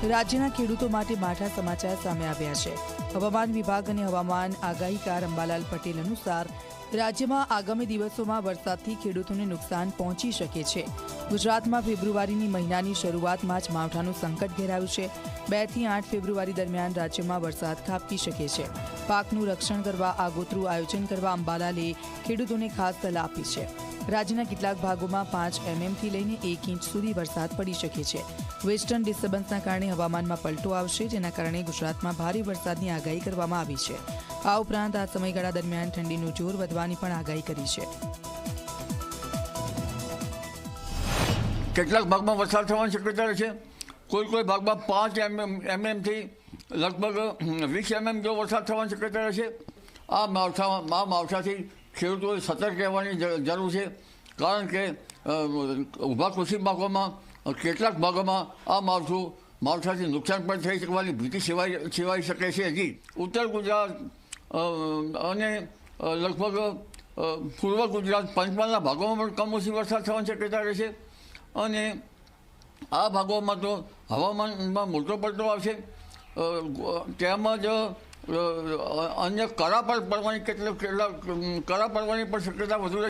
રાજ્યના ખેડૂતો માટે માઠા સમાચાર સામે આવ્યા છે। હવામાન વિભાગ અને હવામાન આગાહીકાર અંબાલાલ પટેલ અનુસાર રાજ્યમાં આગામી દિવસોમાં વરસાદથી ખેડૂતોને નુકસાન પહોંચી શકે છે। ગુજરાતમાં ફેબ્રુઆરીની મહિનાની શરૂઆતમાં જ માવઠાનું સંકટ ઘેરાયું છે। 2 થી 8 ફેબ્રુઆરી દરમિયાન રાજ્યમાં વરસાદ ખાબકી શકે છે। પાકનું રક્ષણ કરવા આગોતરું આયોજન કરવા અંબાલાલે ખેડૂતોને ખાસ સલાહ આપી છે। રાજ્યના કેટલાક ભાગોમાં 5 mmથી લઈને 1 ઇંચ સુધી વરસાદ પડી શકે છે। વેસ્ટર્ન ડિસ્ટર્બન્સના કારણે હવામાનમાં પલટો આવશે, જેના કારણે ગુજરાતમાં ભારે વરસાદની આગાહી કરવામાં આવી છે। આ ઉપરાંત આ સમયગાળા દરમિયાન ઠંડીનું જોર વધવાની પણ આગાહી કરી છે। કેટલાક ભાગમાં વરસાદ થવાની શક્યતા છે। કોઈ ભાગમાં 5 mmથી લગભગ 20 mm જેવો વરસાદ થવાની શક્યતા છે। આ માવઠાથી ખેડૂતોએ સતર્ક રહેવાની જરૂર છે, કારણ કે ઊભા કૃષિ પાકોમાં કેટલાક ભાગોમાં આ માવઠાથી નુકસાન પણ થઈ શકવાની ભીતિ સેવાઈ શકે છે। હજી ઉત્તર ગુજરાત અને લગભગ પૂર્વ ગુજરાત પંચમહાલના ભાગોમાં પણ કમોસમી વરસાદ થવાની શક્યતા રહેશે અને આ ભાગોમાં તો હવામાનમાં મોટો પલટો આવશે। તેમજ અન્ય કરા પડવાની પણ શક્યતા વધુ